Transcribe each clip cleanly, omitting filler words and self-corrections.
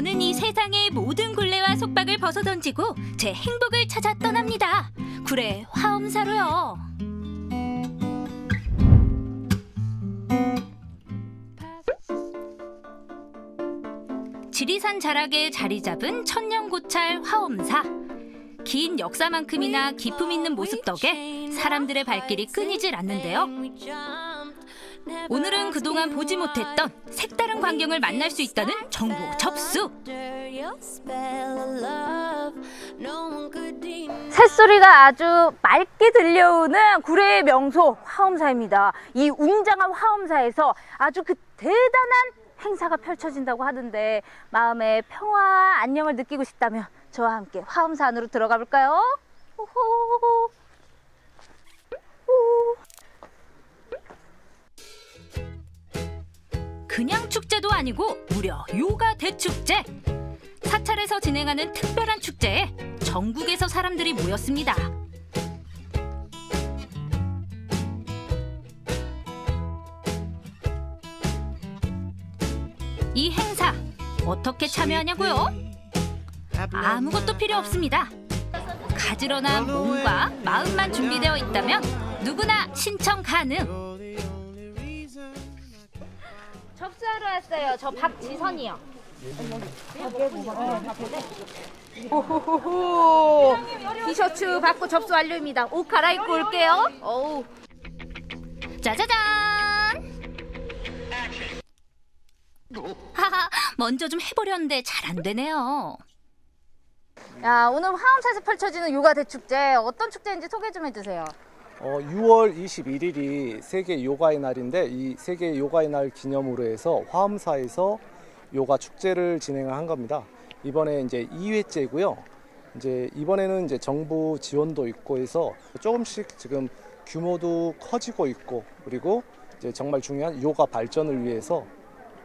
저는 이 세상의 모든 굴레와 속박을 벗어던지고 제 행복을 찾아 떠납니다. 구례 화엄사로요. 지리산 자락에 자리 잡은 천년고찰 화엄사. 긴 역사만큼이나 기품 있는 모습 덕에 사람들의 발길이 끊이질 않는데요. 오늘은 그동안 보지 못했던 색다른 광경을 만날 수 있다는 정보 접수. 새소리가 아주 맑게 들려오는 구례의 명소 화엄사입니다. 이 웅장한 화엄사에서 아주 그 대단한 행사가 펼쳐진다고 하던데 마음의 평화, 안녕을 느끼고 싶다면 저와 함께 화엄사 안으로 들어가 볼까요? 호호호호. 그냥 축제도 아니고 무려 요가 대축제. 사찰에서 진행하는 특별한 축제에 전국에서 사람들이 모였습니다. 이 행사 어떻게 참여하냐고요? 아무것도 필요 없습니다. 가지런한 몸과 마음만 준비되어 있다면 누구나 신청 가능. 접수하러 왔어요. 저 박지선이요. 오호호호. 티셔츠 받고 접수 완료입니다. 옷 갈아입고 올게요. 어우. 짜자잔! 하하, 먼저 좀 해보려는데 잘 안 되네요. 야, 오늘 화엄사에서 펼쳐지는 요가 대축제 어떤 축제인지 소개 좀 해주세요. 6월 21일이 세계 요가의 날인데 이 세계 요가의 날 기념으로 해서 화엄사에서 요가 축제를 진행을 한 겁니다. 이번에 이제 2회째고요. 이제 이번에는 이제 정부 지원도 있고 해서 조금씩 지금 규모도 커지고 있고 그리고 이제 정말 중요한 요가 발전을 위해서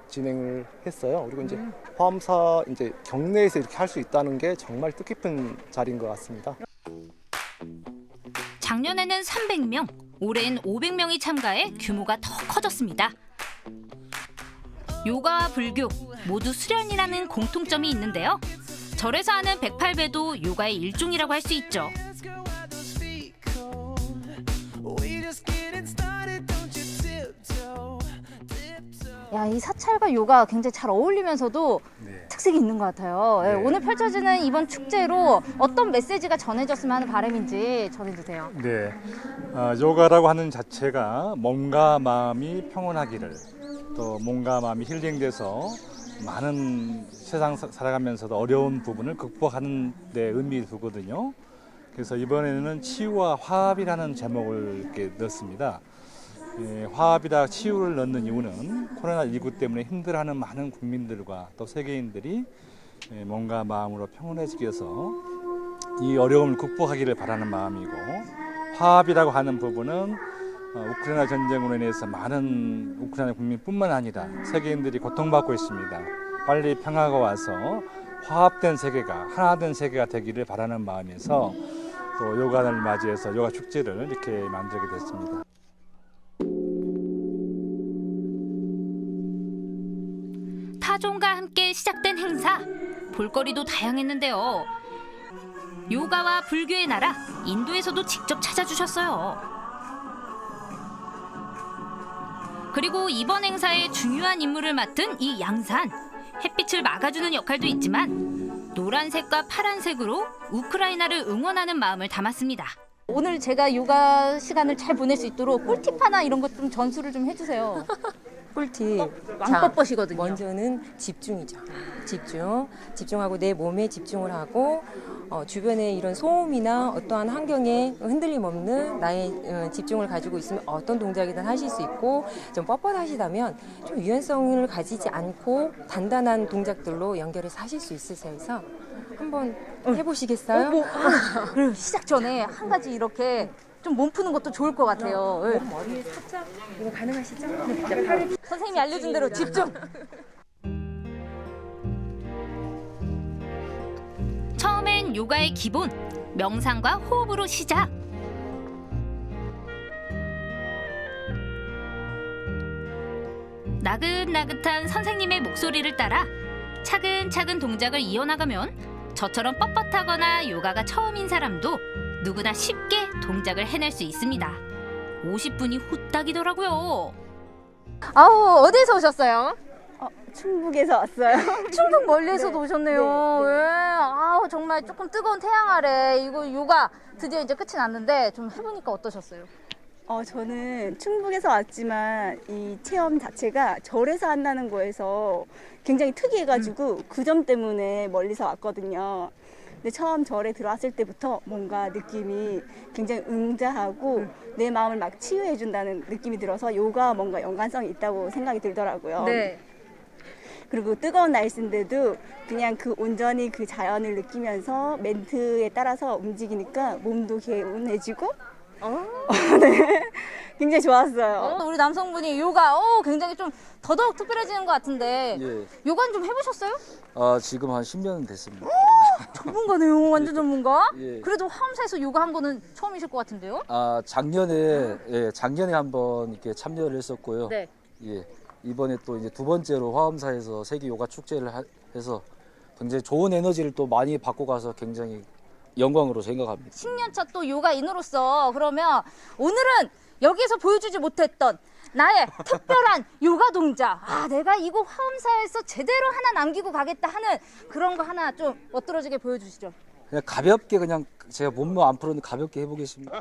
진행을 했어요. 그리고 이제 화엄사 이제 경내에서 이렇게 할 수 있다는 게 정말 뜻깊은 자리인 것 같습니다. 작년에는 300명, 올해는 500명이 참가해 규모가 더 커졌습니다. 요가와 불교 모두 수련이라는 공통점이 있는데요. 절에서 하는 108배도 요가의 일종이라고 할 수 있죠. 야, 이 사찰과 요가 굉장히 잘 어울리면서도 특색이 있는 것 같아요. 예, 오늘 펼쳐지는 이번 축제로 어떤 메시지가 전해졌으면 하는 바람인지 전해주세요. 네, 요가라고 하는 자체가 몸과 마음이 평온하기를 또 몸과 마음이 힐링돼서 많은 세상 살아가면서도 어려운 부분을 극복하는 데 의미를 두거든요. 그래서 이번에는 치유와 화합이라는 제목을 이렇게 넣었습니다. 화합이라 치유를 넣는 이유는 코로나19 때문에 힘들어하는 많은 국민들과 또 세계인들이 몸과 마음으로 평온해지기 위해서 이 어려움을 극복하기를 바라는 마음이고, 화합이라고 하는 부분은 우크라이나 전쟁으로 인해서 많은 우크라이나 국민뿐만 아니라 세계인들이 고통받고 있습니다. 빨리 평화가 와서 화합된 세계가, 하나된 세계가 되기를 바라는 마음에서 또 요가를 맞이해서 요가 축제를 이렇게 만들게 됐습니다. 타종과 함께 시작된 행사, 볼거리도 다양했는데요. 요가와 불교의 나라, 인도에서도 직접 찾아주셨어요. 그리고 이번 행사의 중요한 임무를 맡은 이 양산, 햇빛을 막아주는 역할도 있지만 노란색과 파란색으로 우크라이나를 응원하는 마음을 담았습니다. 오늘 제가 요가 시간을 잘 보낼 수 있도록 꿀팁 하나 이런 것 좀 전수를 좀 해주세요. 꿀팁. 왕법버시거든요. 먼저는 집중이죠. 집중하고 내 몸에 집중을 하고 주변에 이런 소음이나 어떠한 환경에 흔들림 없는 나의 집중을 가지고 있으면 어떤 동작이든 하실 수 있고, 좀 뻣뻣하시다면 좀 유연성을 가지지 않고 단단한 동작들로 연결해서 하실 수 있으세요. 그래서 한번 해보시겠어요? 그리고 시작 전에 한 가지 이렇게 좀 몸 푸는 것도 좋을 것 같아요. 예. 머리에 살짝 이거 가능하시죠? 네, 팔을 선생님이 알려준 대로 집중. 처음엔 요가의 기본, 명상과 호흡으로 시작. 나긋나긋한 선생님의 목소리를 따라 차근차근 동작을 이어나가면 저처럼 뻣뻣하거나 요가가 처음인 사람도 누구나 쉽게 동작을 해낼 수 있습니다. 50분이 후딱이더라고요. 아우, 어디서 오셨어요? 충북에서 왔어요. 충북 멀리에서도 오셨네요. 예. 아우, 정말 조금 뜨거운 태양 아래 이거 요가 드디어 이제 끝이 났는데 좀 해보니까 어떠셨어요? 저는 충북에서 왔지만 이 체험 자체가 절에서 한다는 거에서 굉장히 특이해가지고 그 점 때문에 멀리서 왔거든요. 근데 처음 절에 들어왔을 때부터 뭔가 느낌이 굉장히 웅장하고 내 마음을 막 치유해준다는 느낌이 들어서 요가 뭔가 연관성이 있다고 생각이 들더라고요. 네. 그리고 뜨거운 날씨인데도 그냥 그 온전히 그 자연을 느끼면서 멘트에 따라서 움직이니까 몸도 개운해지고 네. 굉장히 좋았어요. 우리 남성분이 요가 굉장히 좀 더더욱 특별해지는 것 같은데 예. 요가는 좀 해보셨어요? 지금 한 10년 됐습니다. 전문가네요. 완전 전문가. 예. 그래도 화엄사에서 요가 한 거는 처음이실 것 같은데요? 작년에 한번 이렇게 참여를 했었고요. 네. 예. 이번에 또 이제 두 번째로 화엄사에서 세계 요가 축제를 해서 굉장히 좋은 에너지를 또 많이 받고 가서 굉장히 영광으로 생각합니다. 10년차 또 요가인으로서 그러면 오늘은 여기서 보여주지 못했던 나의 특별한 요가 동작. 내가 이거 화엄사에서 제대로 하나 남기고 가겠다 하는 그런 거 하나 좀 멋들어지게 보여주시죠. 그냥 가볍게 그냥 제가 몸도 안 풀었는데 가볍게 해보겠습니다.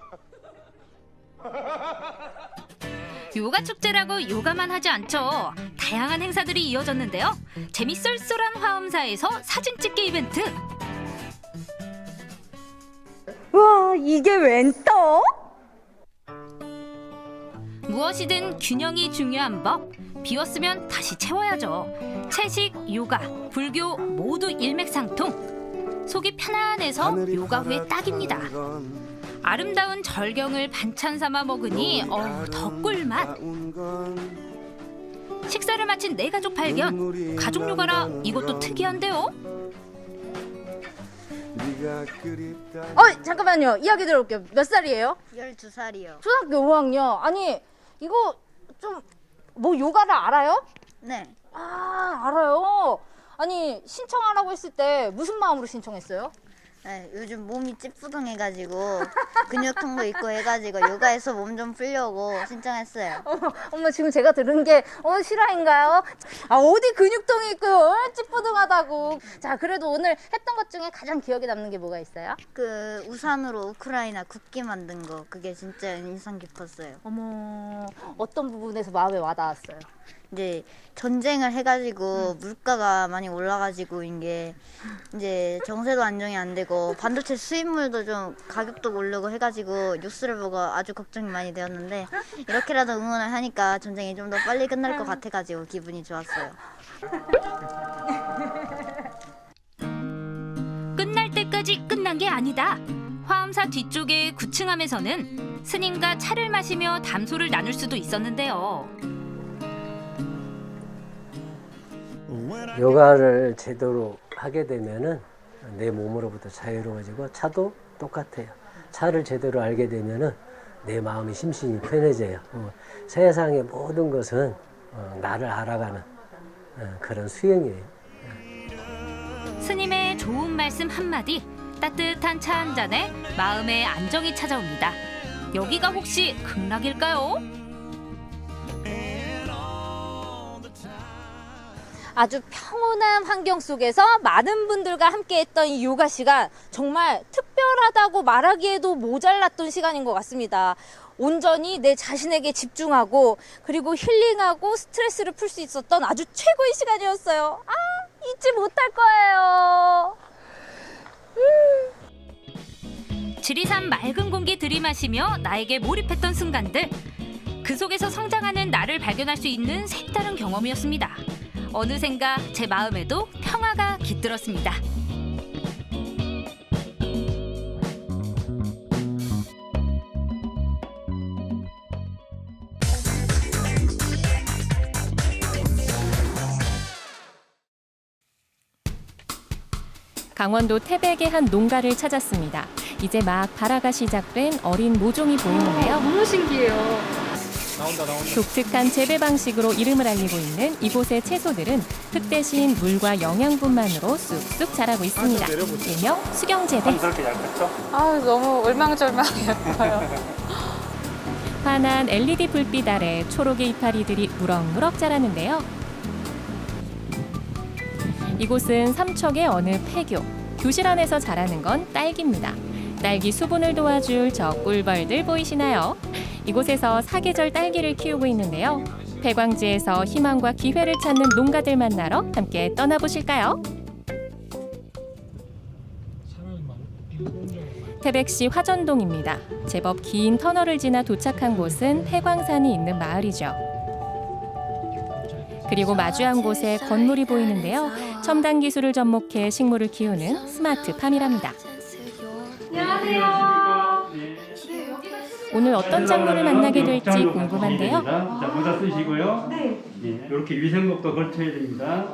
요가 축제라고 요가만 하지 않죠. 다양한 행사들이 이어졌는데요. 재미쏠쏠한 화엄사에서 사진 찍기 이벤트. 와, 이게 웬 떡? 무엇이든 균형이 중요한 법. 비웠으면 다시 채워야죠. 채식, 요가, 불교 모두 일맥상통. 속이 편안해서 요가 후에 딱입니다. 아름다운 절경을 반찬 삼아 먹으니 더 꿀맛. 식사를 마친 네 가족 발견. 가족 요가라 이것도 특이한데요. 잠깐만요. 이야기 들어볼게요. 몇 살이에요? 12살이요. 초등학교 5학년. 아니 이거 좀 뭐 요가를 알아요? 네. 알아요. 아니 신청하라고 했을 때 무슨 마음으로 신청했어요? 네, 요즘 몸이 찌뿌둥해가지고 근육통도 있고 해가지고 요가에서 몸 좀 풀려고 신청했어요. 어머 지금 제가 들은 게 실화인가요? 어디 근육통이 있고요. 찌뿌둥하다고. 자 그래도 오늘 했던 것 중에 가장 기억에 남는 게 뭐가 있어요? 그 우산으로 우크라이나 국기 만든 거 그게 진짜 인상 깊었어요. 어머 어떤 부분에서 마음에 와닿았어요? 이제 전쟁을 해가지고 물가가 많이 올라가지고 이게 이제 정세도 안정이 안 되고 반도체 수입물도 좀 가격도 오르고 해가지고 뉴스를 보고 아주 걱정이 많이 되었는데 이렇게라도 응원을 하니까 전쟁이 좀 더 빨리 끝날 것 같아가지고 기분이 좋았어요. 끝날 때까지 끝난 게 아니다. 화엄사 뒤쪽의 구층함에서는 스님과 차를 마시며 담소를 나눌 수도 있었는데요. 요가를 제대로 하게 되면은 내 몸으로부터 자유로워지고 차도 똑같아요. 차를 제대로 알게 되면은 내 마음이 심신이 편해져요. 세상의 모든 것은 나를 알아가는 그런 수행이에요. 스님의 좋은 말씀 한마디, 따뜻한 차 한 잔에 마음의 안정이 찾아옵니다. 여기가 혹시 극락일까요? 아주 평온한 환경 속에서 많은 분들과 함께했던 이 요가 시간 정말 특별하다고 말하기에도 모자랐던 시간인 것 같습니다. 온전히 내 자신에게 집중하고 그리고 힐링하고 스트레스를 풀 수 있었던 아주 최고의 시간이었어요. 잊지 못할 거예요. 지리산 맑은 공기 들이마시며 나에게 몰입했던 순간들. 그 속에서 성장하는 나를 발견할 수 있는 색다른 경험이었습니다. 어느샌가 제 마음에도 평화가 깃들었습니다. 강원도 태백의 한 농가를 찾았습니다. 이제 막 발화가 시작된 어린 모종이 보이는데요. 너무 신기해요. 독특한 재배 방식으로 이름을 알리고 있는 이곳의 채소들은 흙 대신 물과 영양분만으로 쑥쑥 자라고 있습니다. 일명 수경재배. 아, 너무 울망졸망 예뻐요. 환한 LED 불빛 아래 초록의 이파리들이 무럭무럭 자라는데요. 이곳은 삼척의 어느 폐교. 교실 안에서 자라는 건 딸기입니다. 딸기 수분을 도와줄 저 꿀벌들 보이시나요? 이곳에서 사계절 딸기를 키우고 있는데요. 폐광지에서 희망과 기회를 찾는 농가들 만나러 함께 떠나보실까요? 태백시 화전동입니다. 제법 긴 터널을 지나 도착한 곳은 폐광산이 있는 마을이죠. 그리고 마주한 곳에 건물이 보이는데요. 첨단 기술을 접목해 식물을 키우는 스마트팜이랍니다. 안녕하세요. 오늘 어떤 작물을 만나게 될지 궁금한데요. 자, 모자 쓰시고요. 네. 이렇게 위생복도 걸쳐야 됩니다.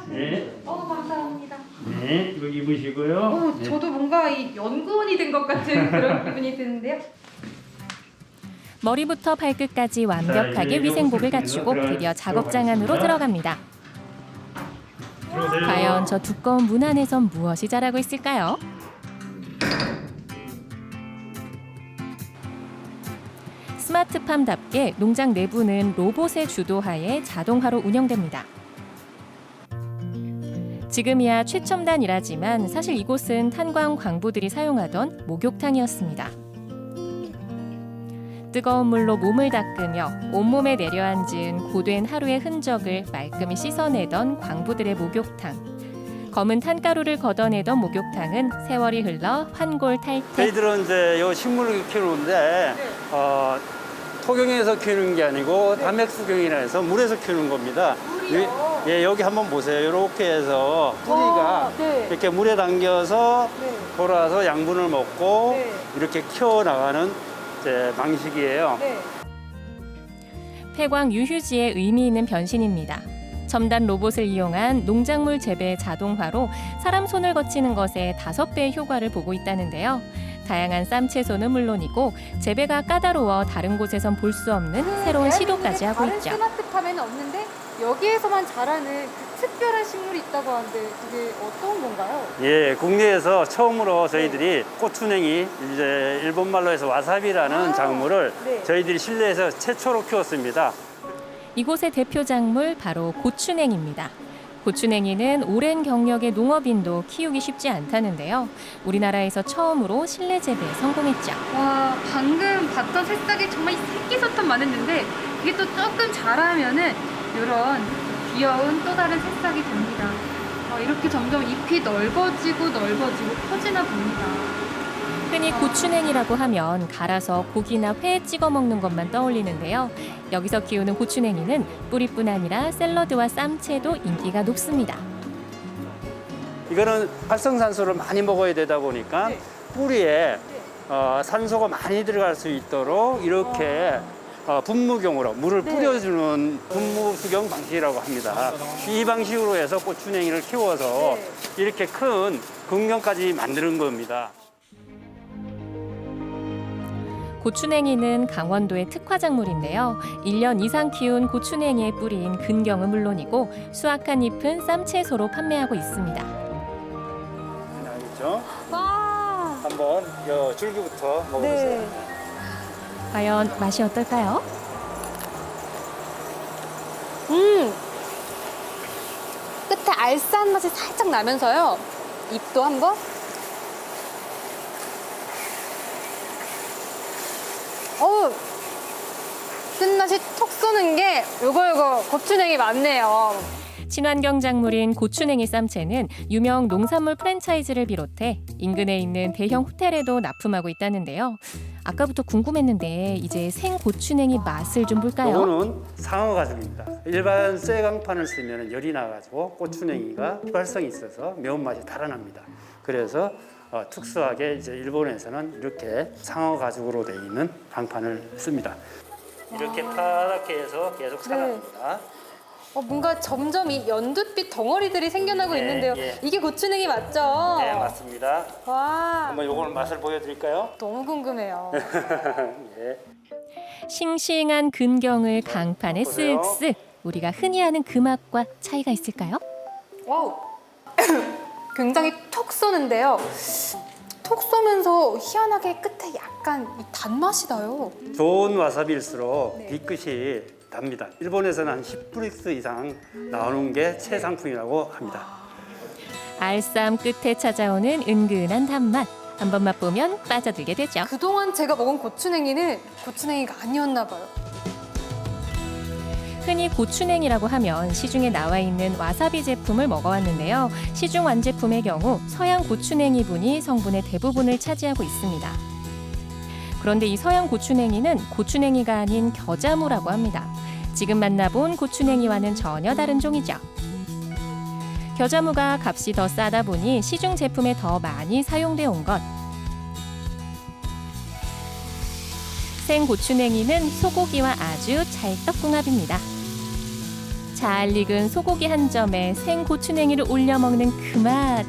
네. 감사합니다. 네, 이거 입으시고요. 네. 저도 뭔가 이 연구원이 된 것 같은 그런 기분이 드는데요. 머리부터 발끝까지 완벽하게 위생복을 갖추고 드디어 작업장 안으로 들어갑니다. 과연 저 두꺼운 문 안에선 무엇이 자라고 있을까요? 스마트팜답게 농장 내부는 로봇의 주도하에 자동화로 운영됩니다. 지금이야 최첨단이라지만 사실 이곳은 탄광 광부들이 사용하던 목욕탕이었습니다. 뜨거운 물로 몸을 닦으며 온몸에 내려앉은 고된 하루의 흔적을 말끔히 씻어내던 광부들의 목욕탕. 검은 탄가루를 걷어내던 목욕탕은 세월이 흘러 환골탈태. 저희들은 이제 요 식물을 키우는데 토경에서 키우는 게 아니고 담액수경이라 해서 물에서 키우는 겁니다. 예, 여기 한번 보세요. 이렇게 해서 뿌리가 이렇게 물에 담겨서 돌아서 양분을 먹고 이렇게 키워나가는 방식이에요. 폐광 유휴지의 의미 있는 변신입니다. 첨단 로봇을 이용한 농작물 재배 자동화로 사람 손을 거치는 것에 5배의 효과를 보고 있다는데요. 다양한 쌈 채소는 물론이고 재배가 까다로워 다른 곳에선 볼 수 없는 새로운 시도까지 하고 있죠. 다른 스마트팜에는 없는데 여기에서만 자라는 그 특별한 식물이 있다고 하는데 그게 어떤 건가요? 예, 국내에서 처음으로 저희들이 고추냉이, 이제 일본 말로 해서 와사비라는 작물을 저희들이 실내에서 최초로 키웠습니다. 이곳의 대표 작물 바로 고추냉이입니다. 고추냉이는 오랜 경력의 농업인도 키우기 쉽지 않다는데요. 우리나라에서 처음으로 실내 재배에 성공했죠. 와, 방금 봤던 새싹이 정말 새끼솜털 많았는데 이게 또 조금 자라면은 이런 귀여운 또 다른 새싹이 됩니다. 이렇게 점점 잎이 넓어지고 커지나 봅니다. 흔히 고추냉이라고 하면 갈아서 고기나 회에 찍어 먹는 것만 떠올리는데요. 여기서 키우는 고추냉이는 뿌리뿐 아니라 샐러드와 쌈채도 인기가 높습니다. 이거는 활성산소를 많이 먹어야 되다 보니까 뿌리에 산소가 많이 들어갈 수 있도록 이렇게 분무경으로 물을 뿌려주는 분무수경 방식이라고 합니다. 이 방식으로 해서 고추냉이를 키워서 이렇게 큰 근경까지 만드는 겁니다. 고추냉이는 강원도의 특화작물인데요. 1년 이상 키운 고추냉이의 뿌리인 근경은 물론이고 수확한 잎은 쌈채소로 판매하고 있습니다. 알겠죠? 한번 이 줄기부터 먹어보세요. 과연 맛이 어떨까요? 끝에 알싸한 맛이 살짝 나면서요. 잎도 한번. 끝맛이 톡 쏘는 게 요거 고추냉이 맞네요. 친환경 작물인 고추냉이 쌈채는 유명 농산물 프랜차이즈를 비롯해 인근에 있는 대형 호텔에도 납품하고 있다는데요. 아까부터 궁금했는데 이제 생 고추냉이 맛을 좀 볼까요? 이거는 상어 가죽입니다. 일반 쇠강판을 쓰면 열이 나가지고 고추냉이가 휘발성이 있어서 매운맛이 달아납니다. 그래서 특수하게 이제 일본에서는 이렇게 상어 가죽으로 되어 있는 강판을 씁니다. 이렇게 파랗게 해서 계속 살아납니다. 뭔가 점점 이 연두빛 덩어리들이 생겨나고 있는데요. 이게 고추냉이 맞죠? 네, 맞습니다. 와, 한번 요거는 맛을 보여드릴까요? 너무 궁금해요. 예. 싱싱한 근경을 강판에 쓱쓱. 우리가 흔히 아는 그 맛과 차이가 있을까요? 와우, 굉장히 톡 쏘는데요. 톡 쏘면서 희한하게 끝에 약간 이 단맛이 나요. 좋은 와사비일수록 뒤끝이 답니다. 일본에서는 한 10브릭스 이상 나오는 게 최상품이라고 합니다. 알쌈 끝에 찾아오는 은근한 단맛. 한번 맛보면 빠져들게 되죠. 그동안 제가 먹은 고추냉이는 고추냉이가 아니었나 봐요. 흔히 고추냉이라고 하면 시중에 나와 있는 와사비 제품을 먹어왔는데요. 시중 완제품의 경우 서양 고추냉이분이 성분의 대부분을 차지하고 있습니다. 그런데 이 서양 고추냉이는 고추냉이가 아닌 겨자무라고 합니다. 지금 만나본 고추냉이와는 전혀 다른 종이죠. 겨자무가 값이 더 싸다 보니 시중 제품에 더 많이 사용되어 온 것. 생고추냉이는 소고기와 아주 찰떡궁합입니다. 잘 익은 소고기 한 점에 생고추냉이를 올려 먹는 그 맛.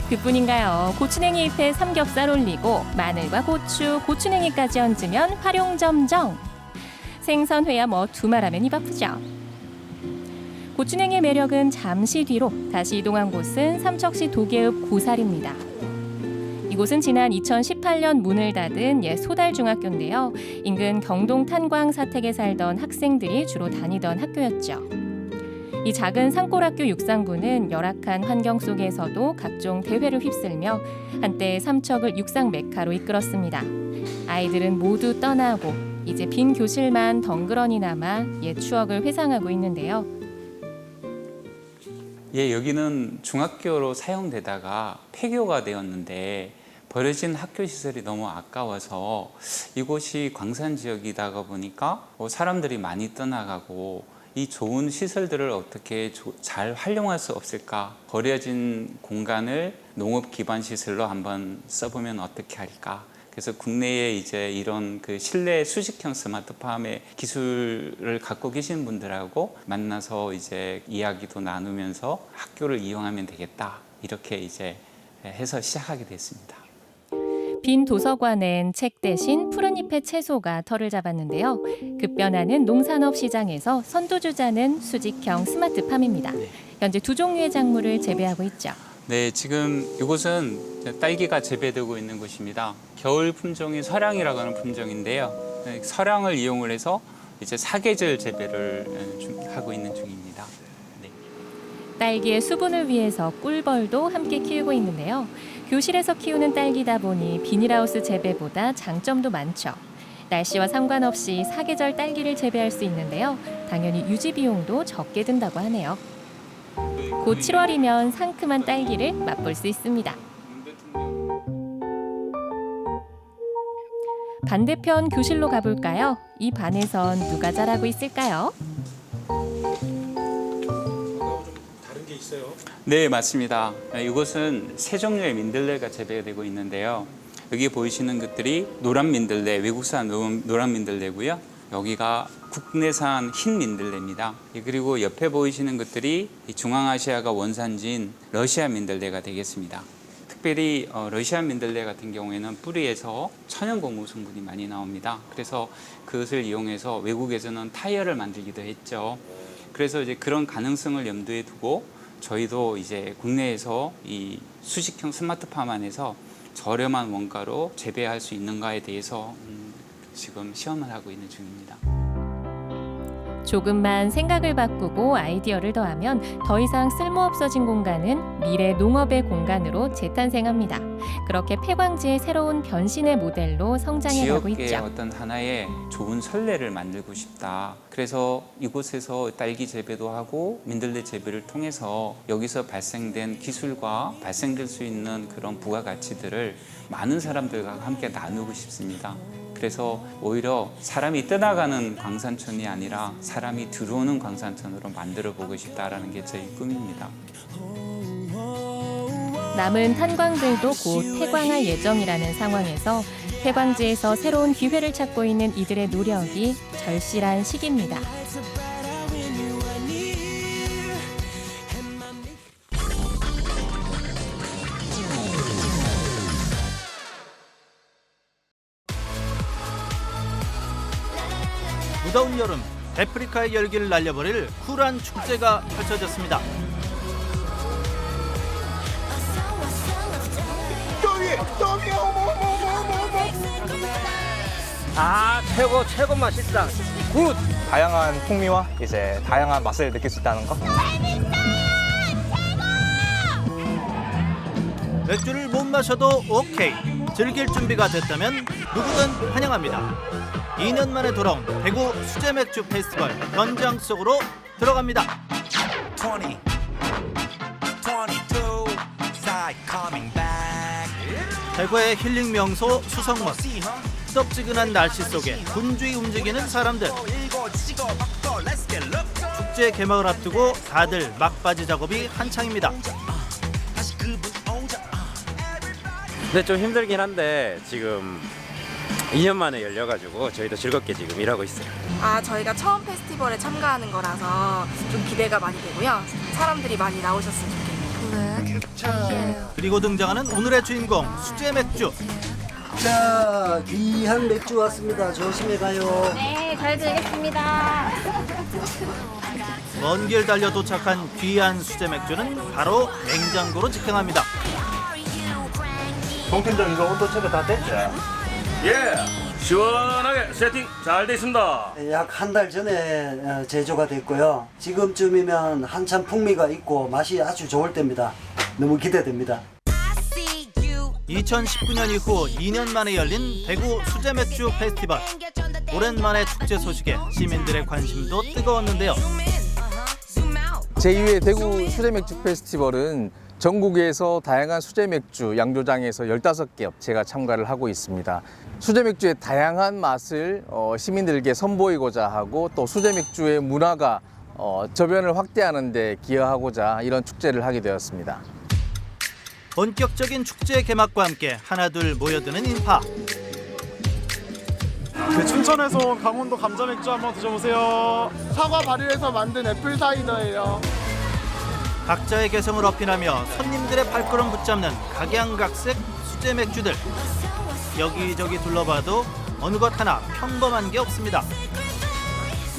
그뿐인가요? 고추냉이 잎에 삼겹살 올리고 마늘과 고추, 고추냉이까지 얹으면 활용점정. 생선회야 뭐 두말하면 입 아프죠. 고추냉이의 매력은 잠시 뒤로 다시 이동한 곳은 삼척시 도계읍 고살입니다. 이곳은 지난 2018년 문을 닫은 옛 소달중학교인데요. 인근 경동 탄광 사택에 살던 학생들이 주로 다니던 학교였죠. 이 작은 산골학교 육상부는 열악한 환경 속에서도 각종 대회를 휩쓸며 한때 삼척을 육상 메카로 이끌었습니다. 아이들은 모두 떠나고 이제 빈 교실만 덩그러니 남아 옛 추억을 회상하고 있는데요. 예, 여기는 중학교로 사용되다가 폐교가 되었는데 버려진 학교 시설이 너무 아까워서 이곳이 광산 지역이다 보니까 사람들이 많이 떠나가고 이 좋은 시설들을 어떻게 잘 활용할 수 없을까? 버려진 공간을 농업 기반 시설로 한번 써보면 어떻게 할까? 그래서 국내에 이제 이런 그 실내 수직형 스마트팜의 기술을 갖고 계신 분들하고 만나서 이제 이야기도 나누면서 학교를 이용하면 되겠다. 이렇게 이제 해서 시작하게 됐습니다. 빈 도서관엔 책 대신 푸른잎의 채소가 털을 잡았는데요. 급변하는 농산업 시장에서 선두주자는 수직형 스마트팜입니다. 현재 2종류의 작물을 재배하고 있죠. 네, 지금 이곳은 딸기가 재배되고 있는 곳입니다. 겨울 품종이 서량이라고 하는 품종인데요. 서량을 이용을 해서 이제 사계절 재배를 하고 있는 중입니다. 네. 딸기의 수분을 위해서 꿀벌도 함께 키우고 있는데요. 교실에서 키우는 딸기다 보니 비닐하우스 재배보다 장점도 많죠. 날씨와 상관없이 사계절 딸기를 재배할 수 있는데요. 당연히 유지 비용도 적게 든다고 하네요. 곧 7월이면 상큼한 딸기를 맛볼 수 있습니다. 반대편 교실로 가볼까요? 이 반에선 누가 잘하고 있을까요? 다른 게 있어요? 네, 맞습니다. 이곳은 세 종류의 민들레가 재배되고 있는데요. 여기 보이시는 것들이 노란 민들레, 외국산 노란 민들레고요. 여기가 국내산 흰 민들레입니다. 그리고 옆에 보이시는 것들이 중앙아시아가 원산지인 러시아 민들레가 되겠습니다. 특별히 러시아 민들레 같은 경우에는 뿌리에서 천연 고무 성분이 많이 나옵니다. 그래서 그것을 이용해서 외국에서는 타이어를 만들기도 했죠. 그래서 이제 그런 가능성을 염두에 두고 저희도 이제 국내에서 이 수직형 스마트팜 안에서 저렴한 원가로 재배할 수 있는가에 대해서 지금 시험을 하고 있는 중입니다. 조금만 생각을 바꾸고 아이디어를 더하면 더 이상 쓸모없어진 공간은 미래 농업의 공간으로 재탄생합니다. 그렇게 폐광지의 새로운 변신의 모델로 성장해가고 있죠. 지역의 어떤 하나의 좋은 선례를 만들고 싶다. 그래서 이곳에서 딸기 재배도 하고 민들레 재배를 통해서 여기서 발생된 기술과 발생될 수 있는 그런 부가가치들을 많은 사람들과 함께 나누고 싶습니다. 그래서 오히려 사람이 떠나가는 광산촌이 아니라 사람이 들어오는 광산촌으로 만들어보고 싶다라는 게 저희 꿈입니다. 남은 탄광들도 곧 폐광할 예정이라는 상황에서 폐광지에서 새로운 기회를 찾고 있는 이들의 노력이 절실한 시기입니다. 무더운 여름 아프리카의 열기를 날려버릴 쿨한 축제가 펼쳐졌습니다. 최고 맛있다. 굿. 다양한 풍미와 이제 다양한 맛을 느낄 수 있다는 거. 맥주를 못 마셔도 오케이. 즐길 준비가 됐다면 누구든 환영합니다. 2년 만에 돌아온 대구 수제 맥주 페스티벌 현장 속으로 들어갑니다. 20, 22, side coming back. 대구의 힐링 명소 수성문. 뜨겁지근한 날씨 속에 분주히 움직이는 사람들. 축제 개막을 앞두고 다들 막바지 작업이 한창입니다. 근데 좀 힘들긴 한데 지금 2년 만에 열려가지고 저희도 즐겁게 지금 일하고 있어요. 저희가 처음 페스티벌에 참가하는 거라서 좀 기대가 많이 되고요. 사람들이 많이 나오셨으면 좋겠네요. 그리고 등장하는 오늘의 주인공 수제 맥주. 자, 귀한 맥주 왔습니다. 조심해 가요. 네, 잘 들겠습니다. 먼 길 달려 도착한 귀한 수제 맥주는 바로 냉장고로 직행합니다. 송 팀장 이거 온도 체크 다 됐죠? 예, 시원하게 세팅 잘 돼 있습니다. 약 한 달 전에 제조가 됐고요. 지금쯤이면 한참 풍미가 있고 맛이 아주 좋을 때입니다. 너무 기대됩니다. 2019년 이후 2년 만에 열린 대구 수제 맥주 페스티벌. 오랜만에 축제 소식에 시민들의 관심도 뜨거웠는데요. 제2회 대구 수제 맥주 페스티벌은 전국에서 다양한 수제 맥주 양조장에서 15개 업체가 참가를 하고 있습니다. 수제 맥주의 다양한 맛을 시민들에게 선보이고자 하고 또 수제 맥주의 문화가 저변을 확대하는 데 기여하고자 이런 축제를 하게 되었습니다. 본격적인 축제 개막과 함께 하나둘 모여드는 인파. 춘천에서 온 강원도 감자 맥주 한번 드셔보세요. 사과 발효해서 만든 애플 사이더예요. 각자의 개성을 어필하며 손님들의 발걸음 붙잡는 각양각색 수제 맥주들. 여기저기 둘러봐도 어느 것 하나 평범한 게 없습니다.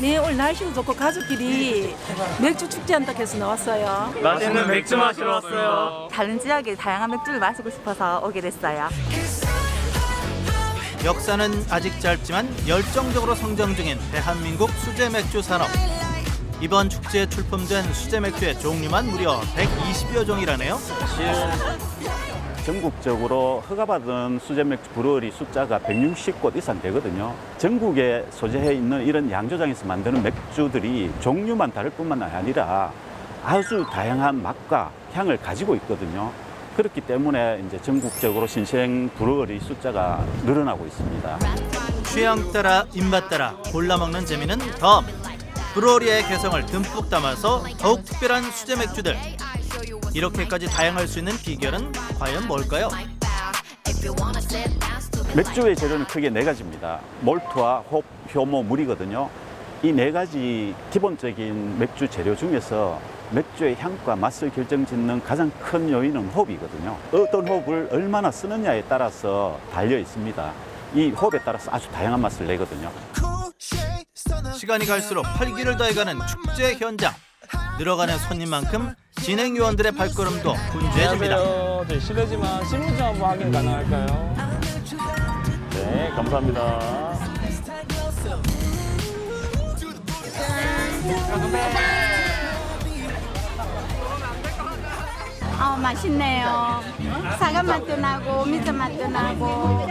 네, 오늘 날씨도 좋고 가족끼리 맥주 축제 한다고 해서 나왔어요. 맛있는 맥주 마시러 왔어요. 다른 지역의 다양한 맥주를 마시고 싶어서 오게 됐어요. 역사는 아직 짧지만 열정적으로 성장 중인 대한민국 수제 맥주 산업. 이번 축제에 출품된 수제 맥주의 종류만 무려 120여 종이라네요. 전국적으로 허가받은 수제 맥주 브루어리 숫자가 160곳 이상 되거든요. 전국에 소재해 있는 이런 양조장에서 만드는 맥주들이 종류만 다를 뿐만 아니라 아주 다양한 맛과 향을 가지고 있거든요. 그렇기 때문에 이제 전국적으로 신생 브루어리 숫자가 늘어나고 있습니다. 취향 따라 입맛 따라 골라 먹는 재미는 덤. 브루어리의 개성을 듬뿍 담아서 더욱 특별한 수제 맥주들. 이렇게까지 다양할 수 있는 비결은 과연 뭘까요? 맥주의 재료는 크게 4가지입니다. 몰트와 홉, 효모, 물이거든요. 이 4가지 기본적인 맥주 재료 중에서 맥주의 향과 맛을 결정짓는 가장 큰 요인은 홉이거든요. 어떤 홉을 얼마나 쓰느냐에 따라서 달려 있습니다. 이 홉에 따라서 아주 다양한 맛을 내거든요. 시간이 갈수록 활기를 더해가는 축제 현장. 늘어가는 손님만큼 진행 요원들의 발걸음도 분주해집니다. 안녕하세요. 저희 실례지만 신분증 한번 확인 가능할까요? 네, 감사합니다. 맛있네요. 사과 맛도 나고 미저 맛도 나고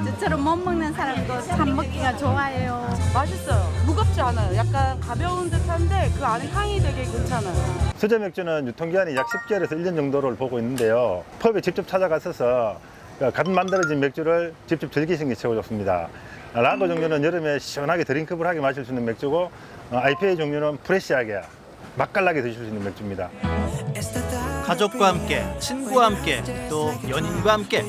저처럼 못 먹는 사람도 참 먹기가 좋아요. 맛있어요. 무겁지 않아요. 약간 가벼운 듯한데 그 안에 향이 되게 괜찮아요. 수제 맥주는 유통기한이 약 10개월에서 1년 정도를 보고 있는데요. 펍에 직접 찾아가셔서 갓 만들어진 맥주를 직접 즐기시는 게 최고 좋습니다. 라거 종류는 여름에 시원하게 드링크블하게 마실 수 있는 맥주고 IPA 종류는 프레시하게 맛깔나게 드실 수 있는 맥주입니다. 가족과 함께, 친구와 함께, 또 연인과 함께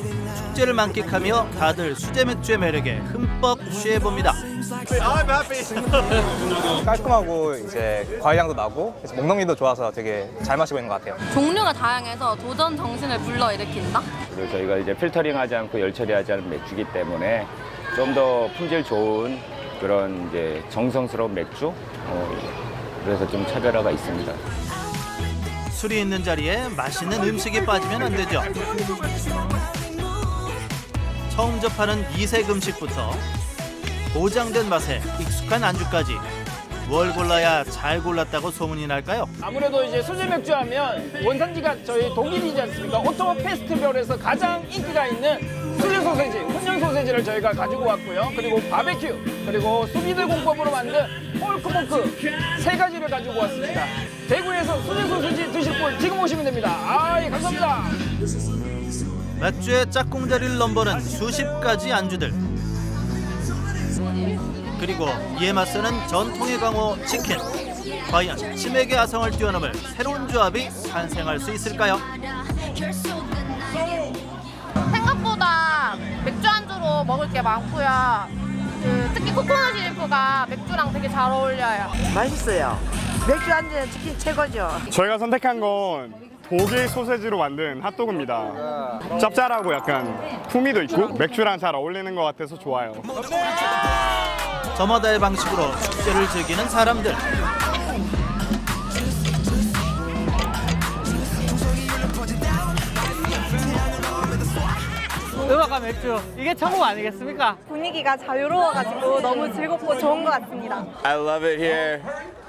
축제를 만끽하며 다들 수제 맥주의 매력에 흠뻑 취해봅니다. 깔끔하고 이제 과일향도 나고 그래서 목넘기도 좋아서 되게 잘 마시고 있는 것 같아요. 종류가 다양해서 도전 정신을 불러일으킨다? 그리고 저희가 이제 필터링하지 않고 열 처리하지 않은 맥주이기 때문에 좀 더 품질 좋은 그런 이제 정성스러운 맥주 그래서 좀 차별화가 있습니다. 술이 있는 자리에 맛있는 음식이 빠지면 안 되죠. 처음 접하는 이색 음식부터 보장된 맛에 익숙한 안주까지 뭘 골라야 잘 골랐다고 소문이 날까요? 아무래도 이제 수제 맥주 하면 원산지가 저희 독일이지 않습니까? 오토 페스티벌에서 가장 인기가 있는 수제 소세지, 훈연 소세지를 저희가 가지고 왔고요. 그리고 바베큐, 그리고 수비드 공법으로 만든 폴크포크 3가지를 가지고 왔습니다. 대구에서 수제 소세지 드실 분 지금 오시면 됩니다. 예, 감사합니다. 맥주의 짝꿍자리를 넘보는 수십 가지 안주들. 그리고 이에 맞서는 전통의 강호 치킨. 과연 치맥의 아성을 뛰어넘을 새로운 조합이 탄생할 수 있을까요? 생각보다 맥주 안주로 먹을 게 많고요. 특히 코코넛 셰리프가 맥주랑 되게 잘 어울려요. 맛있어요. 맥주 안주는 치킨 최고죠. 저희가 선택한 건 독일 소세지로 만든 핫도그입니다. 짭짤하고 약간 풍미도 있고 맥주랑 잘 어울리는 것 같아서 좋아요. 저마다의 방식으로 축제를 즐기는 사람들. 음악과 맥주, 이게 천국 아니겠습니까? 분위기가 자유로워가지고 너무 즐겁고 좋은 것 같습니다. I love it here.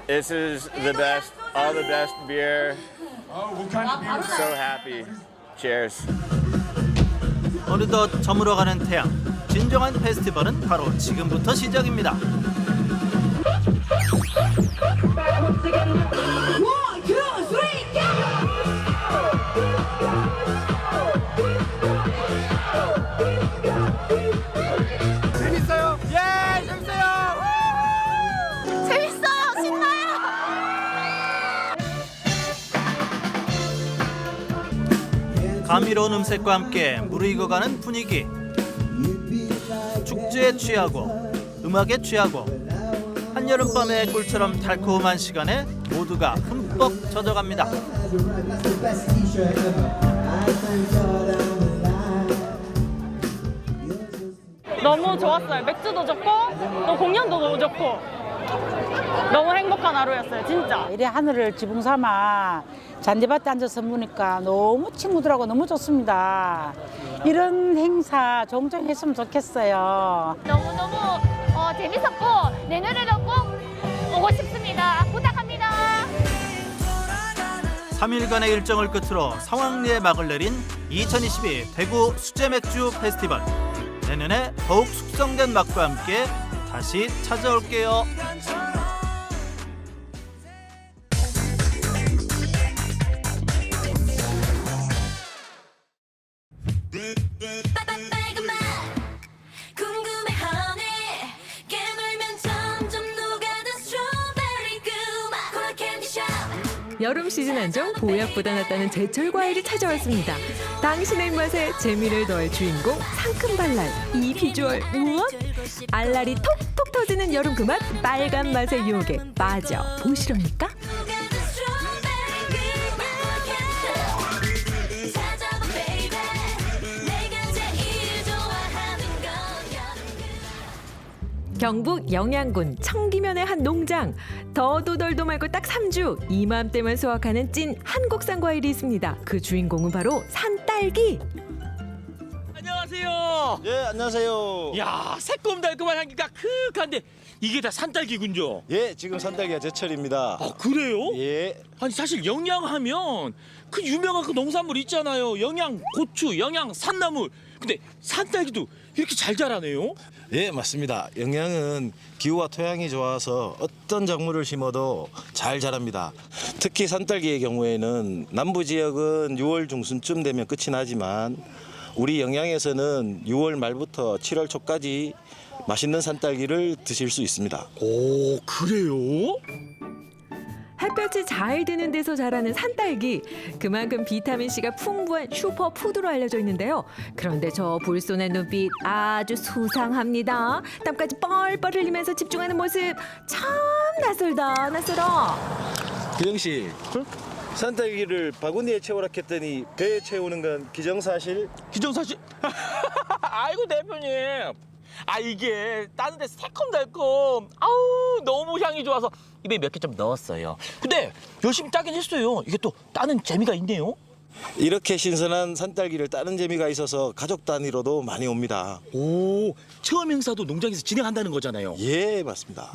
This is the best, all the best beer. So happy. Cheers. 어느덧 저물어가는 태양. 진정한 페스티벌은 바로 지금부터 시작입니다. 재밌어요? 예, 재밌어요! 재밌어요! 신나요! 감미로운 음색과 함께 무르익어가는 분위기. 축제에 취하고 음악에 취하고 한여름밤의 꿀처럼 달콤한 시간에 모두가 흠뻑 젖어갑니다. 너무 좋았어요. 맥주도 좋고 또 공연도 너무 좋고 너무 행복한 하루였어요. 진짜. 이래 하늘을 지붕 삼아 잔디밭에 앉아서 보니까 너무 친구들하고 너무 좋습니다. 이런 행사 종종 했으면 좋겠어요. 너무너무 재밌었고 내년에도 꼭 오고 싶습니다. 부탁합니다. 3일간의 일정을 끝으로 성황리에 막을 내린 2022 대구 수제맥주 페스티벌. 내년에 더욱 숙성된 맛과 함께 다시 찾아올게요. 여름 시즌 한정 보약보다 낫다는 제철 과일이 찾아왔습니다. 당신의 입맛에 재미를 더할 주인공 상큼 발랄 이 비주얼 무엇? 알알이 톡톡 터지는 여름 그 맛 빨간 맛의 유혹에 빠져 보시렵니까? 경북 영양군 청기면의 한 농장. 더도 덜도 말고 딱 3주 이맘때만 수확하는 찐 한국산 과일이 있습니다. 그 주인공은 바로 산딸기. 안녕하세요. 예, 안녕하세요. 야, 새콤달콤한 향기가 크크한데 이게 다 산딸기군요. 예, 지금 산딸기가 제철입니다. 아, 그래요? 예. 아니 사실 영양하면 그 유명한 그 농산물 있잖아요. 영양 고추, 영양 산나물. 근데 산딸기도 이렇게 잘 자라네요. 예, 맞습니다. 영양은 기후와 토양이 좋아서 어떤 작물을 심어도 잘 자랍니다. 특히 산딸기의 경우에는 남부 지역은 6월 중순쯤 되면 끝이 나지만 우리 영양에서는 6월 말부터 7월 초까지 맛있는 산딸기를 드실 수 있습니다. 오, 그래요? 햇볕이 잘 드는 데서 자라는 산딸기. 그만큼 비타민C가 풍부한 슈퍼푸드로 알려져 있는데요. 그런데 저 불손한 눈빛 아주 수상합니다. 땀까지 뻘뻘 흘리면서 집중하는 모습 참 낯설다 낯설어. 기정 씨, 산딸기를 바구니에 채우라 했더니 배에 채우는 건 기정사실? 기정사실? 아이고 대표님. 아 이게 따는데 새콤달콤. 아우 너무 향이 좋아서 입에 몇 개 좀 넣었어요. 근데 열심히 따긴 했어요. 이게 또 따는 재미가 있네요. 이렇게 신선한 산딸기를 따는 재미가 있어서 가족 단위로도 많이 옵니다. 오, 체험 행사도 농장에서 진행한다는 거잖아요. 예, 맞습니다.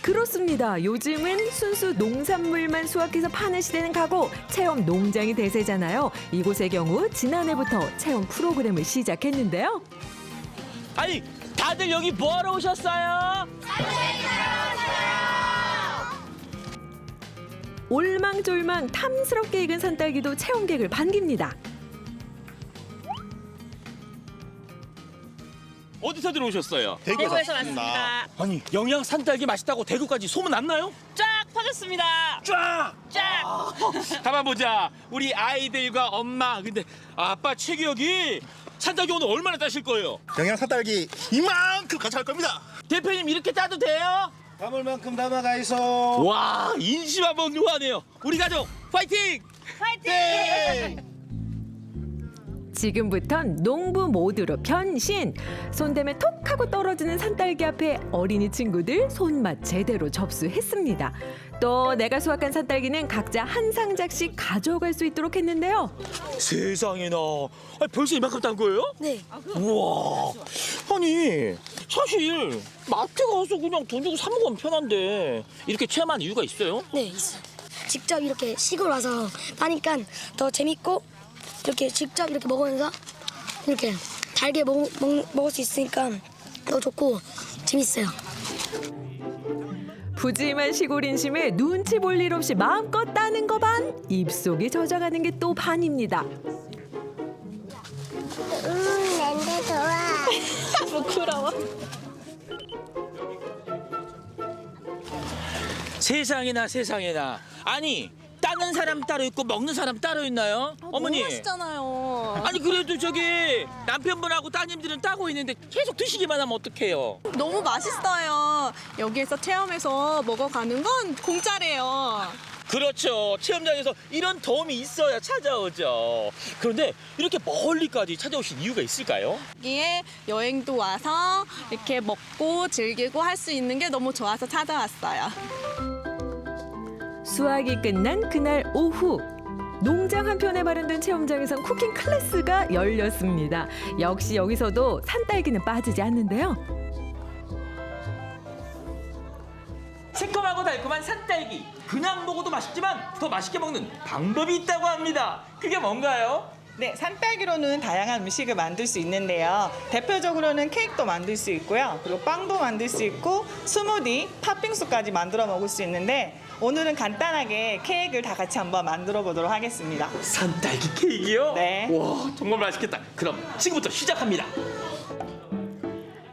그렇습니다. 요즘은 순수 농산물만 수확해서 파는 시대는 가고 체험 농장이 대세잖아요. 이곳의 경우 지난해부터 체험 프로그램을 시작했는데요. 아니 다들 여기 뭐하러 오셨어요? 올망졸망 탐스럽게 익은 산딸기도 체험객을 반깁니다. 어디서 들어오셨어요? 대구에서 왔습니다. 아니 영양 산딸기 맛있다고 대구까지 소문 났나요? 쫙 퍼졌습니다. 쫙! 쫙! 가만 보자. 우리 아이들과 엄마. 근데 아빠 최기혁이 산딸기 오늘 얼마나 따실 거예요? 영양 산딸기 이만큼 가져갈 겁니다. 대표님 이렇게 따도 돼요? 담을 만큼 담아가이소. 와 인심 한번 요하네요. 우리 가족 파이팅! 파이팅! 지금부턴 농부 모드로 변신. 손대면 톡 하고 떨어지는 산딸기 앞에 어린이 친구들 손맛 제대로 접수했습니다. 또 내가 수확한 산딸기는 각자 한 상자씩 가져갈 수 있도록 했는데요. 세상에나. 아니, 벌써 이만큼 딴 거예요? 네. 우와. 아니 사실 마트 가서 그냥 돈 주고 사 먹으면 편한데 이렇게 체험한 이유가 있어요? 네, 있어요. 직접 이렇게 시골 와서 따니까 더 재밌고 이렇게 직접 이렇게 먹으면서 이렇게 달게 먹을 수 있으니까 더 좋고 재밌어요. 푸짐한 시골 인심에 눈치 볼 일 없이 마음껏 따는 거 반, 입속에 젖어가는 게 또 반입니다. 냄새 좋아. 부끄러워. 세상에나 세상에나. 아니 따는 사람 따로 있고 먹는 사람 따로 있나요? 어머니. 너무 맛있잖아요. 아니 그래도 저기 남편분하고 따님들은 따고 있는데 계속 드시기만 하면 어떡해요? 너무 맛있어요. 여기에서 체험해서 먹어가는 건 공짜래요. 그렇죠. 체험장에서 이런 도움이 있어야 찾아오죠. 그런데 이렇게 멀리까지 찾아오신 이유가 있을까요? 여기에 여행도 와서 이렇게 먹고 즐기고 할 수 있는 게 너무 좋아서 찾아왔어요. 수확이 끝난 그날 오후, 농장 한편에 마련된 체험장에선 쿠킹 클래스가 열렸습니다. 역시 여기서도 산딸기는 빠지지 않는데요. 새콤하고 달콤한 산딸기. 그냥 먹어도 맛있지만 더 맛있게 먹는 방법이 있다고 합니다. 그게 뭔가요? 네, 산딸기로는 다양한 음식을 만들 수 있는데요. 대표적으로는 케이크도 만들 수 있고요. 그리고 빵도 만들 수 있고 스무디, 팥빙수까지 만들어 먹을 수 있는데 오늘은 간단하게 케이크를 다 같이 한번 만들어 보도록 하겠습니다. 산딸기 케이크요? 네. 와, 정말 맛있겠다. 그럼 지금부터 시작합니다.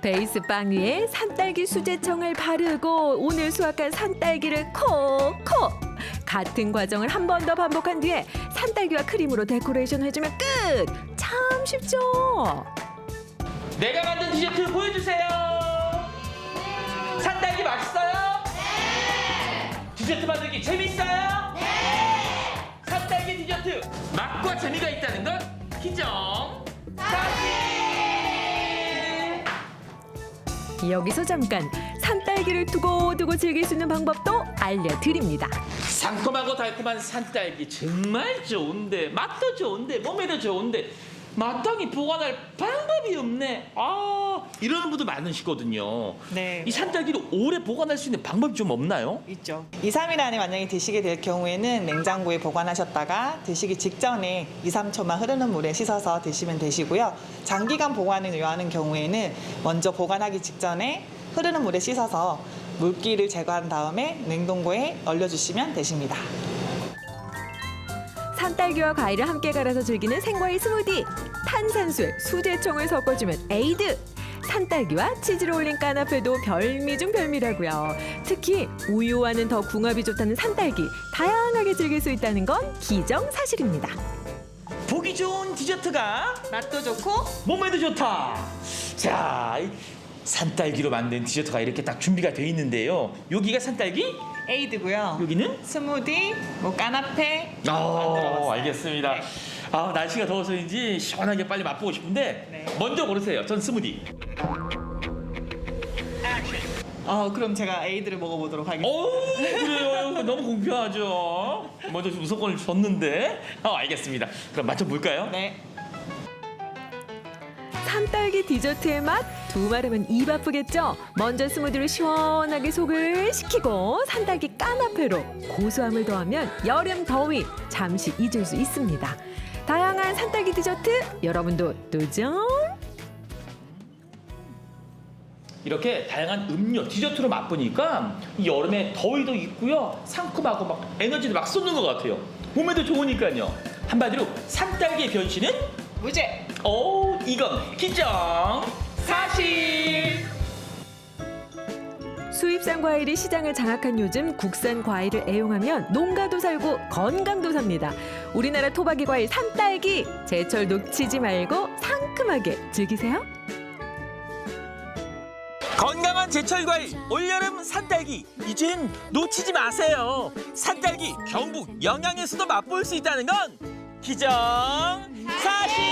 베이스 빵 위에 산딸기 수제청을 바르고 오늘 수확한 산딸기를 콕콕. 같은 과정을 한 번 더 반복한 뒤에 산딸기와 크림으로 데코레이션 해주면 끝! 참 쉽죠? 내가 만든 디저트 보여주세요. 산딸기 맛있어요? 네. 디저트 만들기 재밌어요? 네. 산딸기 디저트 맛과 재미가 있다는 건 기정 사실. 여기서 잠깐 산딸기를 두고두고 즐길 수 있는 방법도 알려드립니다. 상큼하고 달콤한 산딸기 정말 좋은데 맛도 좋은데 몸에도 좋은데 마땅히 보관할 방법이 없네. 아 이러는 분도 많으시거든요. 네. 이 산딸기를 오래 보관할 수 있는 방법이 좀 없나요? 있죠. 2, 3일 안에 만약에 드시게 될 경우에는 냉장고에 보관하셨다가 드시기 직전에 2, 3초만 흐르는 물에 씻어서 드시면 되시고요. 장기간 보관을 요하는 경우에는 먼저 보관하기 직전에 흐르는 물에 씻어서 물기를 제거한 다음에 냉동고에 얼려주시면 되십니다. 산딸기와 과일을 함께 갈아서 즐기는 생과일 스무디. 탄산수에 수제청을 섞어주면 에이드. 산딸기와 치즈를 올린 까나페도 별미 중 별미라고요. 특히 우유와는 더 궁합이 좋다는 산딸기. 다양하게 즐길 수 있다는 건 기정사실입니다. 보기 좋은 디저트가 맛도 좋고 몸에도 좋다. 자, 이 산딸기로 만든 디저트가 이렇게 딱 준비가 돼 있는데요. 여기가 산딸기? 에이드고요. 여기는? 스무디, 까나페. 알겠습니다. 아, 날씨가 더워서인지 시원하게 빨리 맛보고 싶은데 먼저 고르세요. 전 스무디. 그럼 제가 에이드를 먹어보도록 하겠습니다. 그래요. 너무 공평하죠. 먼저 우선권을 줬는데. 알겠습니다. 그럼 맛 좀 볼까요? 네. 산딸기 디저트의 맛? 두 말하면 입 아프겠죠? 먼저 스무디로 시원하게 속을 식히고 산딸기 까나페로 고소함을 더하면 여름 더위 잠시 잊을 수 있습니다. 다양한 산딸기 디저트 여러분도 도전! 이렇게 다양한 음료, 디저트로 맛보니까 이 여름에 더위도 있고요. 상큼하고 막 에너지를 막 쏟는 것 같아요. 몸에도 좋으니까요. 한마디로 산딸기의 변신은 무죄! 이건 기정 사실! 수입산 과일이 시장을 장악한 요즘 국산 과일을 애용하면 농가도 살고 건강도 삽니다. 우리나라 토박이 과일 산딸기 제철 놓치지 말고 상큼하게 즐기세요. 건강한 제철 과일 올여름 산딸기 이젠 놓치지 마세요. 산딸기 경북 영양에서도 맛볼 수 있다는 건 기정 사실.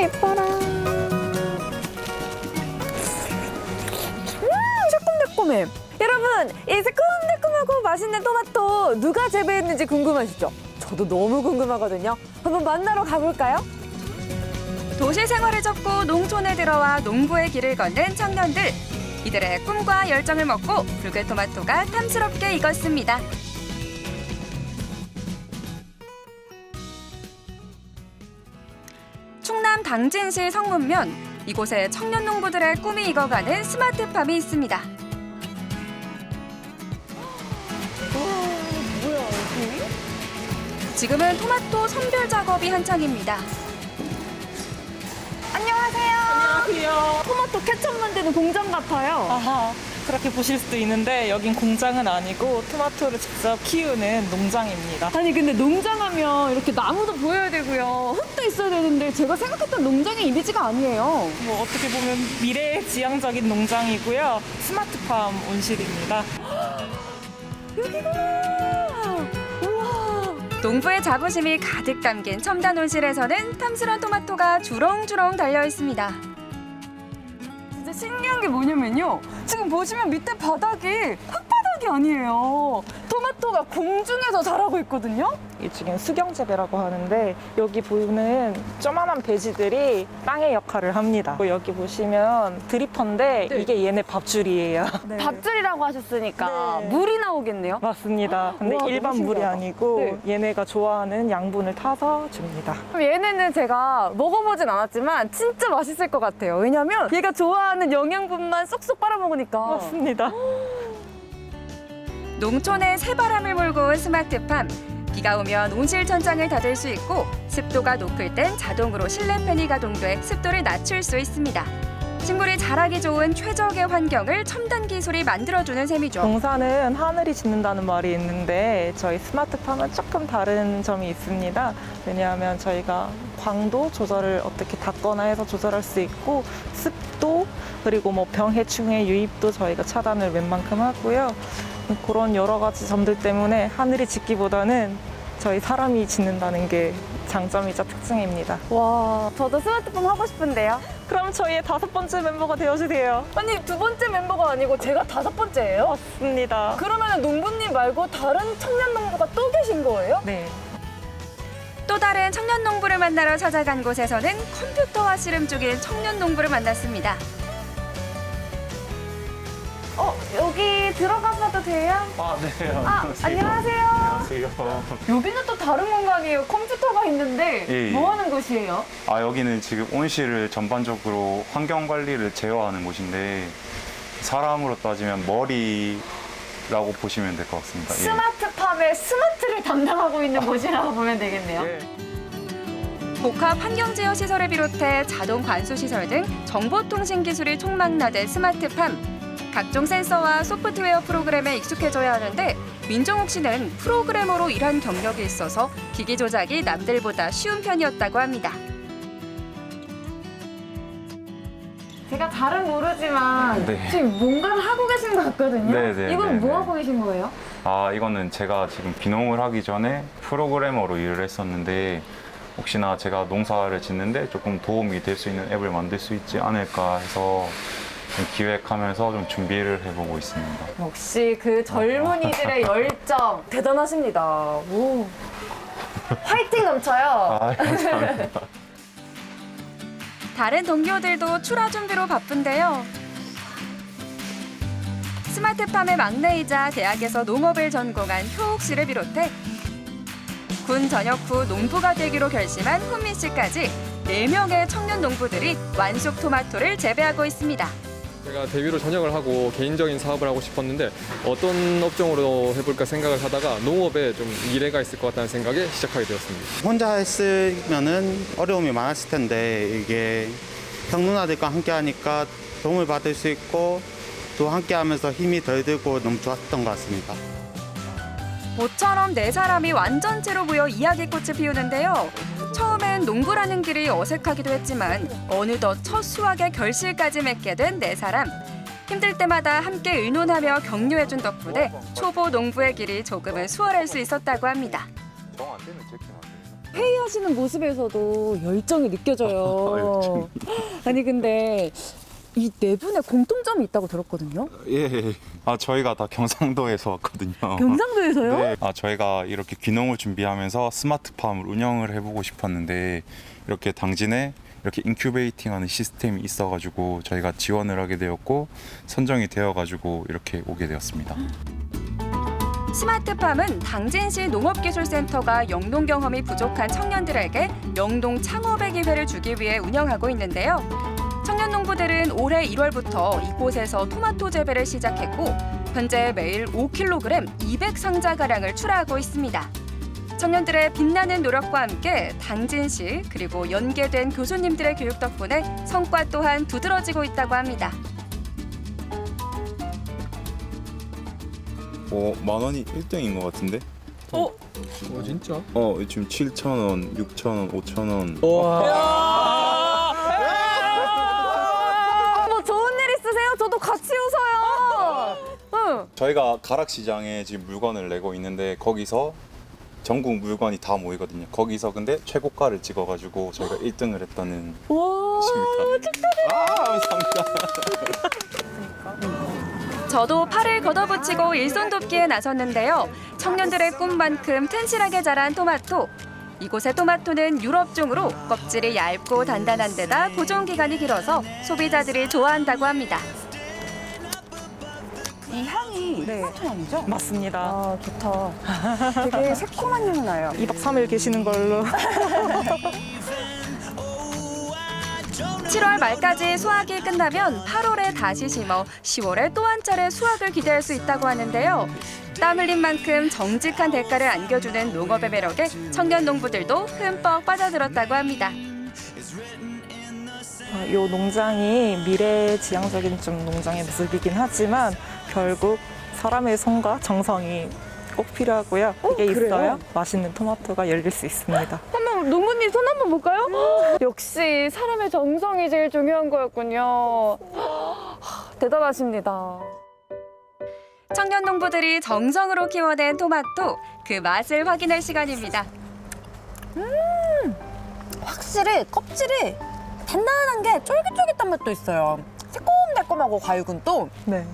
예뻐라. 새콤달콤해. 여러분, 이 새콤달콤하고 맛있는 토마토 누가 재배했는지 궁금하시죠? 저도 너무 궁금하거든요. 한번 만나러 가볼까요? 도시 생활을 접고 농촌에 들어와 농부의 길을 걷는 청년들. 이들의 꿈과 열정을 먹고 붉은 토마토가 탐스럽게 익었습니다. 충남 당진시 성문면, 이곳에 청년 농부들의 꿈이 익어가는 스마트팜이 있습니다. 뭐야, 여기? 지금은 토마토 선별 작업이 한창입니다. 안녕하세요. 안녕하세요. 토마토 케첩 만드는 공장 같아요. 아하, 그렇게 보실 수도 있는데 여긴 공장은 아니고 토마토를 직접 키우는 농장입니다. 아니 근데 농장하면 이렇게 나무도 보여야 되고요. 흙도 있어야 되는데 제가 생각했던 농장의 이미지가 아니에요. 뭐 어떻게 보면 미래지향적인 농장이고요. 스마트팜 온실입니다. 농부의 자부심이 가득 담긴 첨단 온실에서는 탐스러운 토마토가 주렁주렁 달려 있습니다. 진짜 신기한 게 뭐냐면요. 지금 보시면 밑에 바닥이 흙바닥이 아니에요. 토마토가 공중에서 자라고 있거든요. 이 지금 수경재배라고 하는데 여기 보이는 조만한 배지들이 땅의 역할을 합니다. 여기 보시면 드리퍼인데 이게 얘네 밥줄이에요. 밥줄이라고 하셨으니까 물이 나오겠네요. 맞습니다. 근데 우와, 일반 너무 물이 신기하다. 아니고 얘네가 좋아하는 양분을 타서 줍니다. 그럼 얘네는 제가 먹어보진 않았지만 진짜 맛있을 것 같아요. 왜냐면 얘가 좋아하는 영양분만 쏙쏙 빨아먹으니까. 맞습니다. 농촌에 새바람을 몰고 온 스마트팜. 비가 오면 온실 천장을 닫을 수 있고 습도가 높을 땐 자동으로 실내 팬이 가동돼 습도를 낮출 수 있습니다. 식물이 자라기 좋은 최적의 환경을 첨단 기술이 만들어주는 셈이죠. 농사는 하늘이 짓는다는 말이 있는데 저희 스마트팜은 조금 다른 점이 있습니다. 왜냐하면 저희가 광도 조절을 어떻게 닫거나 해서 조절할 수 있고 습도 그리고 뭐 병해충의 유입도 저희가 차단을 웬만큼 하고요. 그런 여러 가지 점들 때문에 하늘이 짓기보다는 저희 사람이 짓는다는 게 장점이자 특징입니다. 와, 저도 스마트팜 하고 싶은데요. 그럼 저희의 5번째 멤버가 되어주세요. 아니, 2번째 멤버가 아니고 제가 5번째예요? 맞습니다. 그러면 농부님 말고 다른 청년 농부가 또 계신 거예요? 네. 또 다른 청년 농부를 만나러 찾아간 곳에서는 컴퓨터와 씨름 중인 청년 농부를 만났습니다. 여기 들어가 봐도 돼요? 아, 네. 안녕하세요. 안녕하세요. 여기는 또 다른 공간이에요. 컴퓨터가 있는데 예, 예. 뭐 하는 곳이에요? 여기는 지금 온실을 전반적으로 환경 관리를 제어하는 곳인데 사람으로 따지면 머리라고 보시면 될 것 같습니다. 예. 스마트팜의 스마트를 담당하고 있는 곳이라고 보면 되겠네요. 복합 환경 제어 시설을 비롯해 자동 관수 시설 등 정보통신 기술이 촉망나든 스마트팜. 각종 센서와 소프트웨어 프로그램에 익숙해져야 하는데 민정욱 씨는 프로그래머로 일한 경력이 있어서 기기 조작이 남들보다 쉬운 편이었다고 합니다. 제가 잘은 모르지만 네. 지금 뭔가를 하고 계신 것 같거든요. 네, 이건 뭐 하고 계신 거예요? 이거는 제가 지금 비농을 하기 전에 프로그래머로 일을 했었는데 혹시나 제가 농사를 짓는데 조금 도움이 될 수 있는 앱을 만들 수 있지 않을까 해서 좀 기획하면서 좀 준비를 해보고 있습니다. 역시 그 젊은이들의 열정 대단하십니다. 오. 화이팅 넘쳐요. 감사합니다. 다른 동료들도 출하 준비로 바쁜데요. 스마트팜의 막내이자 대학에서 농업을 전공한 효옥 씨를 비롯해 군 전역 후 농부가 되기로 결심한 훈민 씨까지 4명의 청년 농부들이 완숙 토마토를 재배하고 있습니다. 제가 대비로 전역을 하고 개인적인 사업을 하고 싶었는데 어떤 업종으로 해볼까 생각을 하다가 농업에 좀 미래가 있을 것 같다는 생각에 시작하게 되었습니다. 혼자 했으면은 어려움이 많았을 텐데 이게 형 누나들과 함께 하니까 도움을 받을 수 있고 또 함께 하면서 힘이 덜 들고 너무 좋았던 것 같습니다. 모처럼 4사람이 완전체로 모여 이야기꽃을 피우는데요. 처음엔 농부라는 길이 어색하기도 했지만 어느덧 첫 수확의 결실까지 맺게 된 4사람. 힘들 때마다 함께 의논하며 격려해준 덕분에 초보 농부의 길이 조금은 수월할 수 있었다고 합니다. 회의하시는 모습에서도 열정이 느껴져요. 아니 근데 이 4분의 공통점이 있다고 들었거든요. 예. 저희가 다 경상도에서 왔거든요. 경상도에서요? 네. 저희가 이렇게 귀농을 준비하면서 스마트팜을 운영을 해보고 싶었는데 이렇게 당진에 이렇게 인큐베이팅하는 시스템이 있어가지고 저희가 지원을 하게 되었고 선정이 되어가지고 이렇게 오게 되었습니다. 스마트팜은 당진시 농업기술센터가 영농 경험이 부족한 청년들에게 영농 창업의 기회를 주기 위해 운영하고 있는데요. 청년 농부들은 올해 1월부터 이곳에서 토마토 재배를 시작했고 현재 매일 5kg 200상자가량을 출하하고 있습니다. 청년들의 빛나는 노력과 함께 당진시 그리고 연계된 교수님들의 교육 덕분에 성과 또한 두드러지고 있다고 합니다. 10,000원이 1등인 것 같은데? 진짜? 지금 7,000원, 6,000원, 5,000원. 뭐 좋은 일 있으세요? 저도 같이 웃어요. 응. 저희가 가락시장에 지금 물건을 내고 있는데 거기서 전국 물건이 다 모이거든요. 거기서 근데 최고가를 찍어가지고 저희가 1등을 했다는 것입니다. 감사합니다. 저도 팔을 걷어붙이고 일손 돕기에 나섰는데요. 청년들의 꿈만큼 튼실하게 자란 토마토. 이곳의 토마토는 유럽종으로 껍질이 얇고 단단한 데다 보존기간이 길어서 소비자들이 좋아한다고 합니다. 이 향이 토마토 향이죠? 맞습니다. 아, 좋다. 되게 새콤한 향이 나요. 2박 3일 계시는 걸로. 7월 말까지 수확이 끝나면 8월에 다시 심어 10월에 또 한 차례 수확을 기대할 수 있다고 하는데요. 땀 흘린 만큼 정직한 대가를 안겨주는 농업의 매력에 청년 농부들도 흠뻑 빠져들었다고 합니다. 이 농장이 미래지향적인 좀 농장의 모습이긴 하지만 결국 사람의 손과 정성이 꼭 필요하고요. 이게 있어야 맛있는 토마토가 열릴 수 있습니다. 한번 농부님 손 한번 볼까요? 역시 사람의 정성이 제일 중요한 거였군요. 대단하십니다. 청년 농부들이 정성으로 키워낸 토마토, 그 맛을 확인할 시간입니다. 확실히 껍질이 단단한 게 쫄깃쫄깃한 맛도 있어요. 새콤달콤하고 과육은 또. 네.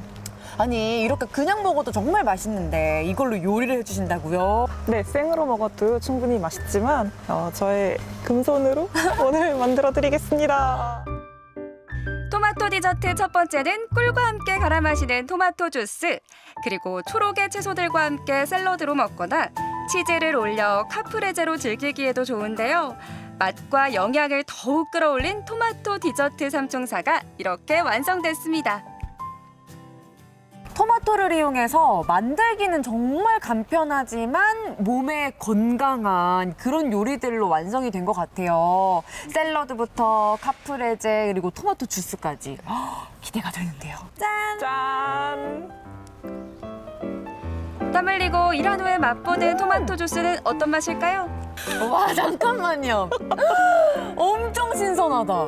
아니 이렇게 그냥 먹어도 정말 맛있는데 이걸로 요리를 해주신다고요? 네, 생으로 먹어도 충분히 맛있지만 저의 금손으로 오늘 만들어드리겠습니다. 토마토 디저트 첫 번째는 꿀과 함께 갈아 마시는 토마토 주스, 그리고 초록의 채소들과 함께 샐러드로 먹거나 치즈를 올려 카프레제로 즐기기에도 좋은데요. 맛과 영양을 더욱 끌어올린 토마토 디저트 삼총사가 이렇게 완성됐습니다. 토마토를 이용해서 만들기는 정말 간편하지만 몸에 건강한 그런 요리들로 완성이 된 것 같아요. 샐러드부터 카프레제 그리고 토마토 주스까지 기대가 되는데요. 짠! 땀 흘리고 일한 후에 맛보는 토마토 주스는 어떤 맛일까요? 와, 잠깐만요. 엄청 신선하다.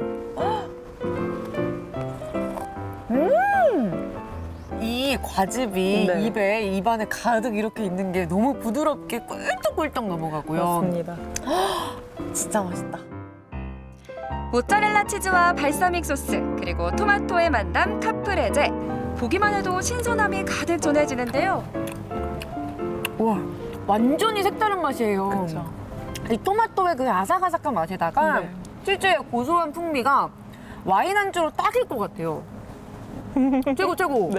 이 과즙이 네. 입안에 가득 이렇게 있는 게 너무 부드럽게 꿀떡꿀떡 넘어가고요. 맞습니다. 진짜 맛있다. 모짜렐라 치즈와 발사믹 소스 그리고 토마토의 만남 카프레제. 보기만 해도 신선함이 가득 전해지는데요. 와, 완전히 색다른 맛이에요. 이 토마토의 그 아삭아삭한 맛에다가 치즈의 고소한 풍미가 와인 안주로 딱일 것 같아요. 최고 최고.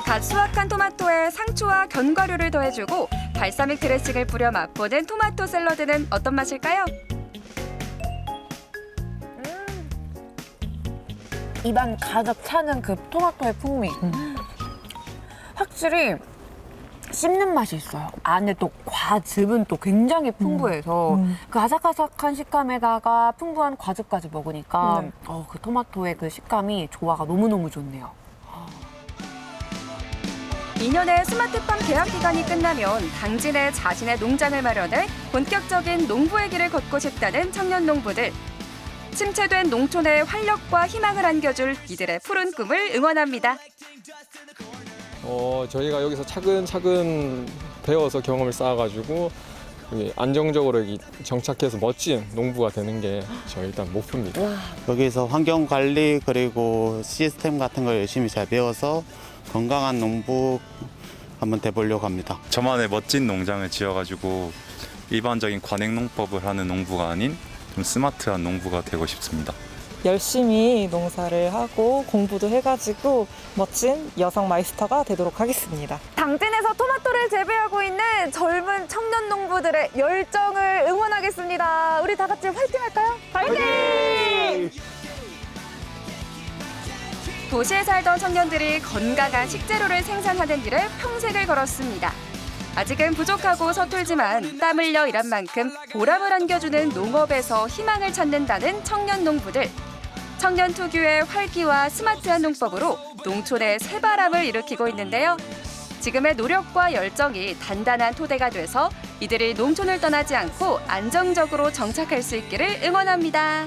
갓 수확한 토마토에 상추와 견과류를 더해주고 발사믹 드레싱을 뿌려 맛보는 토마토 샐러드는 어떤 맛일까요? 입안 가득 차는 그 토마토의 풍미. 확실히 씹는 맛이 있어요. 안에 또 과즙은 또 굉장히 풍부해서 그 아삭아삭한 식감에다가 풍부한 과즙까지 먹으니까 그 토마토의 그 식감이 조화가 너무너무 좋네요. 2년의 스마트팜 계약 기간이 끝나면 당진에 자신의 농장을 마련해 본격적인 농부의 길을 걷고 싶다는 청년 농부들. 침체된 농촌에 활력과 희망을 안겨줄 이들의 푸른 꿈을 응원합니다. 저희가 여기서 차근차근 배워서 경험을 쌓아가지고 안정적으로 여기 정착해서 멋진 농부가 되는 게 저희 일단 목표입니다. 여기서 환경 관리 그리고 시스템 같은 걸 열심히 잘 배워서 건강한 농부 한번 돼보려고 합니다. 저만의 멋진 농장을 지어가지고 일반적인 관행농법을 하는 농부가 아닌 좀 스마트한 농부가 되고 싶습니다. 열심히 농사를 하고 공부도 해가지고 멋진 여성 마이스터가 되도록 하겠습니다. 당진에서 토마토를 재배하고 있는 젊은 청년 농부들의 열정을 응원하겠습니다. 우리 다 같이 화이팅 할까요? 화이팅! 도시에 살던 청년들이 건강한 식재료를 생산하는 길에 평생을 걸었습니다. 아직은 부족하고 서툴지만 땀 흘려 일한 만큼 보람을 안겨주는 농업에서 희망을 찾는다는 청년 농부들. 청년 특유의 활기와 스마트한 농법으로 농촌의 새바람을 일으키고 있는데요. 지금의 노력과 열정이 단단한 토대가 돼서 이들이 농촌을 떠나지 않고 안정적으로 정착할 수 있기를 응원합니다.